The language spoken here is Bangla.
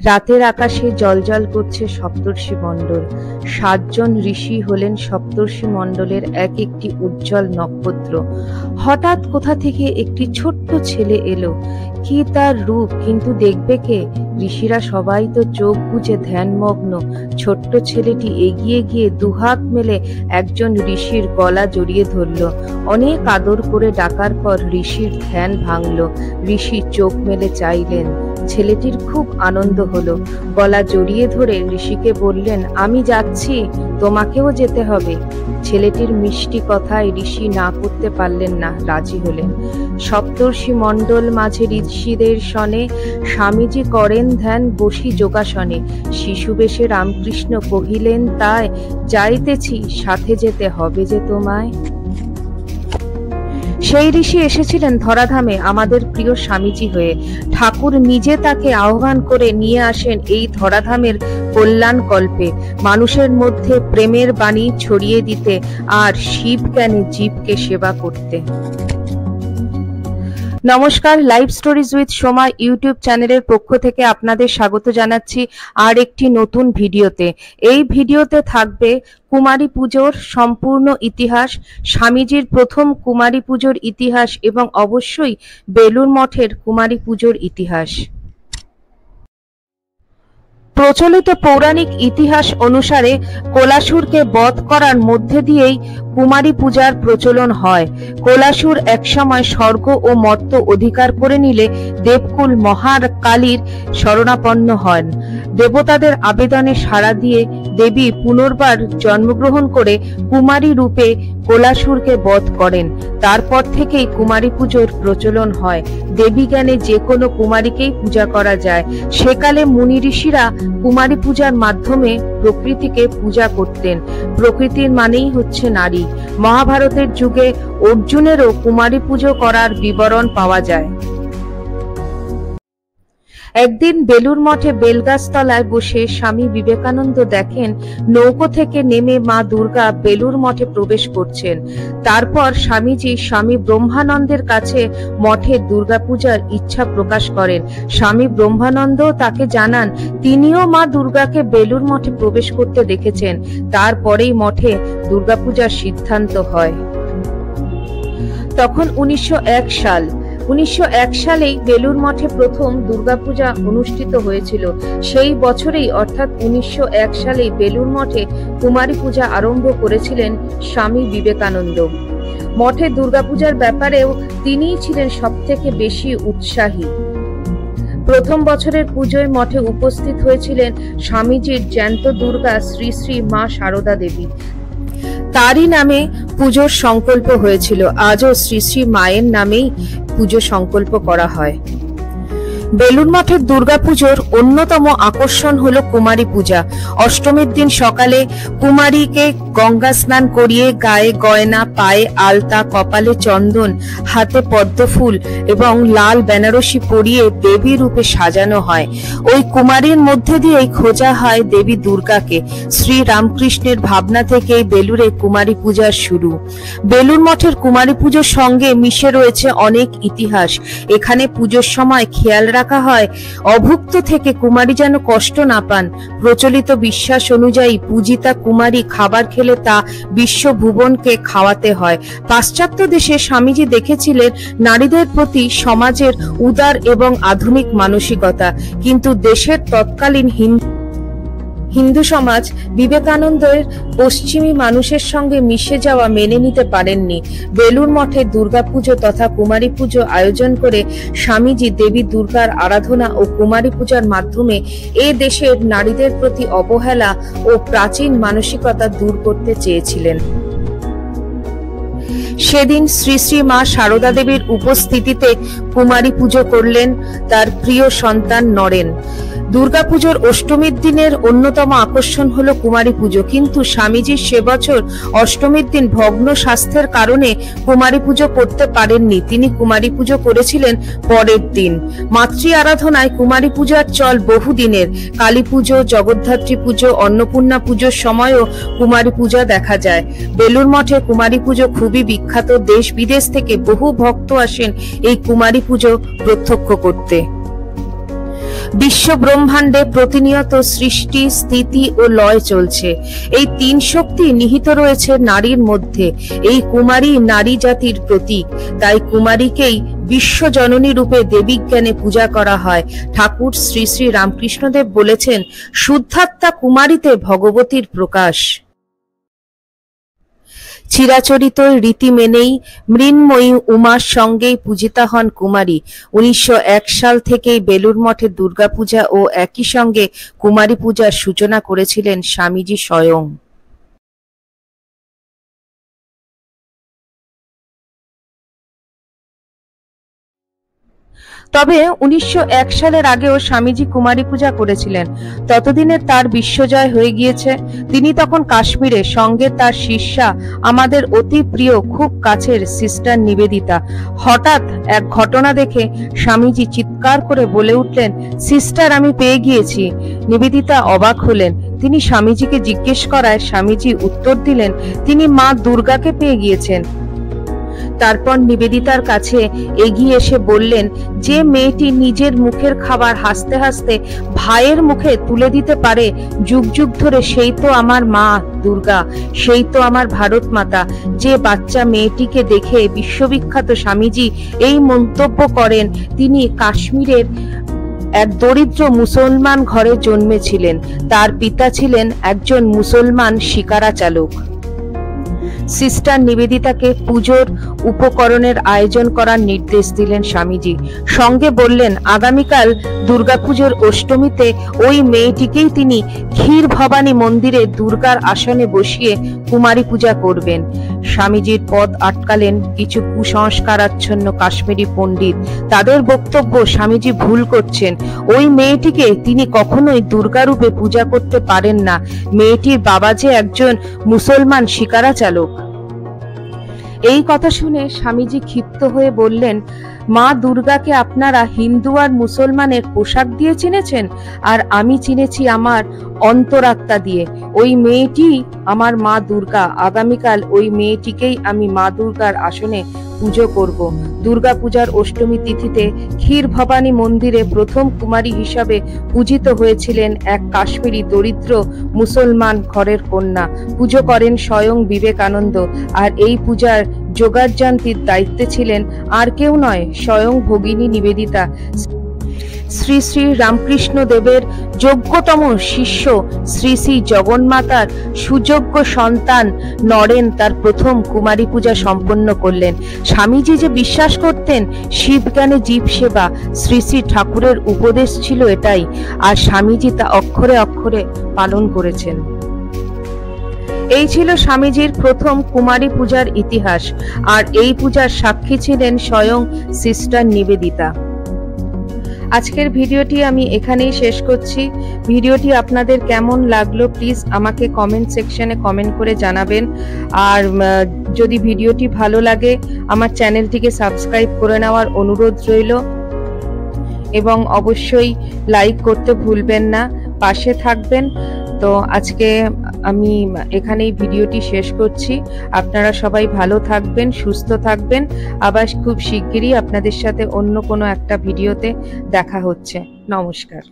রাতের আকাশে জ্বলজ্বল করছে সপ্তর্ষি মণ্ডল। ৭ জন ঋষি হলেন সপ্তর্ষি মণ্ডলের এক একটি উজ্জ্বল নক্ষত্র। হঠাৎ কোথা থেকে একটি ছোট্ট ছেলে এলো। কি তার রূপ, কিন্তু দেখবে কে? ঋষিরা সবাই তো চোখ বুজে ধ্যানমগ্ন। ছোট্ট ছেলেটি এগিয়ে গিয়ে দুহাত মেলে একজন ঋষির গলা জড়িয়ে ধরল। অনেক আদর করে ডাকার পর ঋষির ধ্যান ভাঙল। ঋষি চোখ মেলে চাইলেন। ছেলেটির খুব আনন্দ হলো। গলা জড়িয়ে ধরে ঋষিকে বললেন, আমি যাচ্ছি, তোমাকেও যেতে হবে। ছেলেটির মিষ্টি কথায় ঋষি না করতে পারলেন না, রাজি হলেন। সপ্তর্ষি মণ্ডল মাঝে ঋষিদের সনে স্বামীজি করেন ধ্যান বসি যোগাসনে। শিশু বেশে রামকৃষ্ণ কহিলেন, তাই যাইতেছি, সাথে যেতে হবে যে তোমায়। সেই ঋষি এসেছিলেন ধরাধামে আমাদের প্রিয় স্বামীজি হয়ে। ঠাকুর নিজে তাকে আহ্বান করে নিয়ে আসেন এই ধরাধামের কল্যাণ কল্পে, মানুষের মধ্যে প্রেমের বাণী ছড়িয়ে দিতে আর শিব জ্ঞানে জীবকে সেবা করতে। নমস্কার, live stories with Soma YouTube চ্যানেলের পক্ষ থেকে আপনাদের স্বাগত জানাচ্ছি আর একটি নতুন ভিডিওতে। এই ভিডিওতে থাকবে কুমারী পুজোর সম্পূর্ণ ইতিহাস, স্বামীজির প্রথম কুমারী পুজোর ইতিহাস এবং অবশ্যই বেলুড় মঠের কুমারী পুজোর ইতিহাস। প্রচলিত পৌরাণিক ইতিহাস অনুসারে কোলাসুরকে বধ করার মধ্যে দিয়েই কুমারী পূজার প্রচলন হয়। কোলাসুর একসময় স্বর্গ ও মর্ত অধিকার করে নিলে দেবকুল মহাকালীর শরণাপন্ন হন। দেবতাদের আবেদনে সাড়া দিয়ে দেবী পুনর্বার জন্মগ্রহণ করে কুমারী রূপে কোলাসুরকে বধ করেন। তারপর থেকেই কুমারী পুজোর প্রচলন হয়। দেবী জ্ঞানে যে কোনো কুমারীকেই পূজা করা যায়। সেকালে মুনি ঋষিরা কুমারী পূজার মাধ্যমে প্রকৃতিকে পূজা করতেন। প্রকৃতির মানেই হচ্ছে নারী। মহাভারতের যুগে অর্জুনেরও কুমারী পুজো করার বিবরণ পাওয়া যায়। একদিন বেলুড় মঠে বেলগাছ তলায় বসে স্বামী বিবেকানন্দ দেখেন নৌকো থেকে নেমে মা দুর্গা বেলুড় মঠে প্রবেশ করছেন। তারপর স্বামীজি স্বামী ব্রহ্মানন্দের কাছে মঠে দুর্গাপূজার ইচ্ছা প্রকাশ করেন। স্বামী ব্রহ্মানন্দ তাকে জানান তিনিও মা দুর্গাকে বেলুড় মঠে প্রবেশ করতে দেখেছেন। তারপরেই মঠে দুর্গাপূজার সিদ্ধান্ত হয়। তখন 1901 সাল। 1901 সালেই বেলুড় মঠে প্রথম দুর্গাপূজা অনুষ্ঠিত হয়েছিল। সেই বছরেই অর্থাৎ 1901 সালেই বেলুড় মঠে কুমারী পূজা আরম্ভ করেছিলেন স্বামী বিবেকানন্দ। মঠে দুর্গাপূজার ব্যাপারেও তিনিই ছিলেন সবথেকে বেশি উৎসাহী। প্রথম বছরের পুজোয় মঠে উপস্থিত হয়েছিলেন স্বামীজির জ্যান্ত দুর্গা শ্রী শ্রী মা শারদা দেবী। তারই নামে পুজোর সংকল্প হয়েছিল। আজও শ্রী শ্রী মায়ের নামেই পুজো সংকল্প করা হয়। বেলুড় মঠের দুর্গাপুজোর অন্যতম আকর্ষণ হলো কুমারী পূজা। অষ্টমীর দিন সকালে কুমারীকে গঙ্গা স্নান করিয়ে গায়ে গয়না, পায়ে আলতা, কপালে চন্দন, হাতে পদ্মফুল এবং লাল বেনারসি পরিয়ে দেবী রূপে সাজানো হয়। ওই কুমারীর মধ্যে দিয়েই খোঁজা হয় দেবী দুর্গাকে। শ্রী রামকৃষ্ণের ভাবনা থেকেই বেলুড়ে কুমারী পূজার শুরু। বেলুড় মঠের কুমারী পুজোর সঙ্গে মিশে রয়েছে অনেক ইতিহাস। এখানে পুজোর সময় খেয়াল রাখা হয় অভুক্ত থেকে কুমারী যেন কষ্ট না পান। প্রচলিত বিশ্বাস অনুযায়ী পূজিতা কুমারী খাবার খেলে তা বিশ্বভুবনকে খাওয়াতে হয়। পাশ্চাত্য দেশে স্বামীজি দেখেছিলেন নারীদের প্রতি সমাজের উদার এবং আধুনিক মানসিকতা, কিন্তু দেশের তৎকালীন হিন্দু সমাজ বিবেকানন্দের পশ্চিমী মানুষের সঙ্গে মিশে যাওয়া মেনে নিতে পারেননি। বেলুড় মঠে দুর্গাপুজো তথা কুমারী পুজো আয়োজন করে স্বামীজি দেবী দুর্গার আরাধনা ও কুমারী পূজার মাধ্যমে এ দেশের নারীদের প্রতি অবহেলা ও প্রাচীন মানসিকতা দূর করতে চেয়েছিলেন। সেদিন শ্রী শ্রী মা শারদা দেবীর উপস্থিতিতে কুমারী পুজো করলেন তার প্রিয় সন্তান নরেন। দুর্গাপুজোর অষ্টমীর দিনের অন্যতম আকর্ষণ হলো কুমারী পুজো, কিন্তু স্বামীজি সে বছর অষ্টমীর দিন ভগ্ন স্বাস্থ্যের কারণে কুমারী পুজো করতে পারেননি। তিনি কুমারী পুজো করেছিলেন পরের দিন। মাতৃ আরাধনায় কুমারী পূজার চল বহুদিনের। কালী পুজো, জগদ্ধাত্রী পুজো, অন্নপূর্ণা পুজোর সময়ও কুমারী পূজা দেখা যায়। বেলুড় মঠে কুমারী পুজো খুবই বিখ্যাত। দেশ বিদেশ থেকে বহু ভক্ত আসেন এই কুমারী পুজো প্রত্যক্ষ করতে। বিশ্ব ব্রহ্মাণ্ডে প্রতিনিয়ত সৃষ্টি, স্থিতি ও লয় চলছে। এই তিন শক্তি নিহিত রয়েছে নারীর মধ্যে। এই কুমারী নারী জাতির প্রতীক, তাই কুমারীকেই বিশ্বজননী রূপে দেবী জ্ঞানে পূজা করা হয়। ঠাকুর শ্রী শ্রী রামকৃষ্ণদেব বলেছেন, শুদ্ধাত্মা কুমারীতে ভগবতীর প্রকাশ। চিরাচরিত রীতি মেনেই মৃন্ময়ী উমার সঙ্গেই পূজিতা হন কুমারী। 1901 সাল থেকেই বেলুড় মঠে দুর্গাপূজা ও একই সঙ্গে কুমারী পূজার সূচনা করেছিলেন স্বামীজি স্বয়ং। তবে 1901 সালের আগেও স্বামীজি কুমারী পূজা করেছিলেন। ততদিনে তার বিশ্বজয় হয়ে গিয়েছে। তিনি তখন কাশ্মীরে, সঙ্গে তার শিষ্যা, আমাদের অতি প্রিয় খুব কাছের সিস্টার নিবেদিতা। হঠাৎ এক ঘটনা দেখে স্বামীজি চিৎকার করে বলে উঠলেন, সিস্টার, আমি পেয়ে গিয়েছি। নিবেদিতা অবাক হলেন। তিনি স্বামীজিকে জিজ্ঞেস করায় স্বামীজি উত্তর দিলেন, তিনি মা দুর্গাকে পেয়ে গিয়েছেন। তারপর নিবেদিতার কাছে এগিয়ে এসে বললেন, যে মেয়েটি নিজের মুখের খাবার হাসতে হাসতে ভাইয়ের মুখে তুলে দিতে পারে যুগ যুগ ধরে, সেই তো আমার মা দুর্গা, সেই তো আমার ভারত মাতা। যে বাচ্চা মেয়েটিকে দেখে বিশ্ববিখ্যাত স্বামীজি এই মন্তব্য করেন, তিনি কাশ্মীরের এক দরিদ্র মুসলমান ঘরে জন্মেছিলেন। তার পিতা ছিলেন একজন মুসলমান শিকারা চালক। সিস্টার নিবেদিতাকে পুজোর উপকরণের আয়োজন করার নির্দেশ দিলেন স্বামীজি। সঙ্গে বললেন, আগামীকাল দুর্গাপুজোর অষ্টমীতে ওই মেয়েটিকেই তিনি ক্ষীর ভবানী মন্দিরে দুর্গার আসনে বসিয়ে কুমারী পূজা করবেন। স্বামীজির পদ আটকালেন কিছু কুসংস্কারাচ্ছন্ন কাশ্মীরি পণ্ডিত। তাদের বক্তব্য, স্বামীজি ভুল করছেন। ওই মেয়েটিকে তিনি কখনোই দুর্গারূপে পূজা করতে পারেন না। মেয়েটির বাবা যে একজন মুসলমান শিকারা চালক। এই কথা শুনে স্বামীজি ক্ষিপ্ত হয়ে বললেন, মা দুর্গাকে আপনারা হিন্দু আর মুসলমানের পোশাক দিয়ে চিনেছেন, আর আমি চিনেছি আমার অন্তরাত্মা দিয়ে। ওই মেয়েটি আমার মা দুর্গা। আগামীকাল ওই মেয়েটিকেই আমি মা দুর্গার আসনে পুজো করব। দুর্গা পূজার অষ্টমী তিথিতে ক্ষীর ভবানী মন্দিরে প্রথম কুমারী হিসাবে পূজিত হয়েছিলেন এক কাশ্মীরি দরিদ্র মুসলমান ঘরের কন্যা। পুজো করেন স্বয়ং বিবেকানন্দ। আর এই পূজার যোগাযান্তির দায়িত্বে ছিলেন আর কেউ নয়, স্বয়ং ভগিনী নিবেদিতা। শ্রী শ্রী রামকৃষ্ণ দেবের যোগ্যতম শিষ্য শ্রী শ্রী জগন্মাতার সুযোগ্য সন্তান নরেন তার প্রথম কুমারী পূজা সম্পন্ন করলেন। স্বামীজি যে বিশ্বাস করতেন শিব জ্ঞানে জীব সেবা, শ্রী শ্রী ঠাকুরের উপদেশ ছিল এটাই, আর স্বামীজি তা অক্ষরে অক্ষরে পালন করেছেন। এই ছিল স্বামীজির প্রথম কুমারী পূজার ইতিহাস, আর এই পূজার সাক্ষী ছিলেন স্বয়ং সিস্টার নিবেদিতা। আজকের ভিডিওটি আমি এখানেই শেষ করছি। ভিডিওটি আপনাদের কেমন লাগলো প্লিজ আমাকে কমেন্ট সেকশনে কমেন্ট করে জানাবেন। আর যদি ভিডিওটি ভালো লাগে আমার চ্যানেলটিকে সাবস্ক্রাইব করে নেওয়ার অনুরোধ রইল, এবং অবশ্যই লাইক করতে ভুলবেন না, পাশে থাকবেন। তো আজকে আমি এখানেই ভিডিওটি শেষ করছি। আপনারা সবাই ভালো থাকবেন, সুস্থ থাকবেন। আবার খুব শিগগিরই আপনাদের সাথে অন্য কোনো একটা ভিডিওতে দেখা হচ্ছে। নমস্কার।